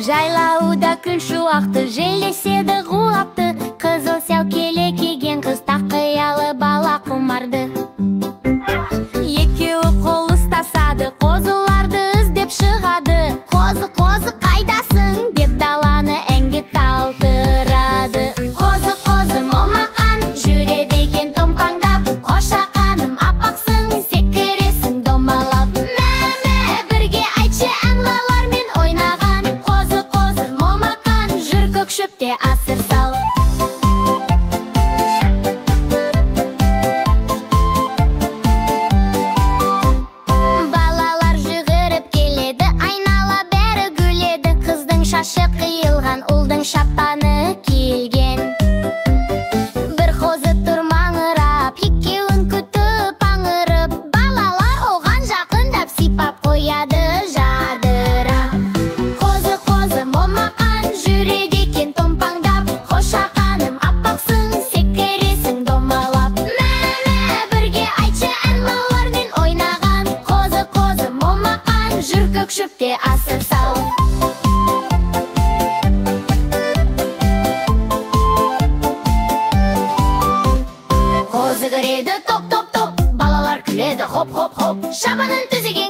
Жайлауда күн шуақты, желеседі ғуапты, қызыл сәукеле киген қыз тақиялы бала құмарды. Екеуі қол ұстасады, қозыларды іздеп шығады. Қозы, қозы қайдасың деп даланы әнге талтырады. Қозы, қозы момақан, жүреді екен томпаңдап, қошақаным аппақсың, секіресің домалап. Мә, бірге айтшы әнлалармен ойнаған. Қозы, қозы момақан, жүр көк шөпте асыр сал. Шашы қиылған, ұлдың шапаны келген. Бір қозы тұр маңырап, екеуін күтіп аңырып. Балалар оған жақындап, сипап қояды жадырап. Қозы, қозы момақан, жүреді екен томпаңдап, қошақаным аппақсың, секіресің домалап. Мә, бірге айтшы әнлалармен ойнаған. Қозы, қозы момақан, жүр көк шөпте асыр сал. Қозы кіреді топ, топ, топ, балалар күледі хоп, хоп, хоп. Шабанын түзеген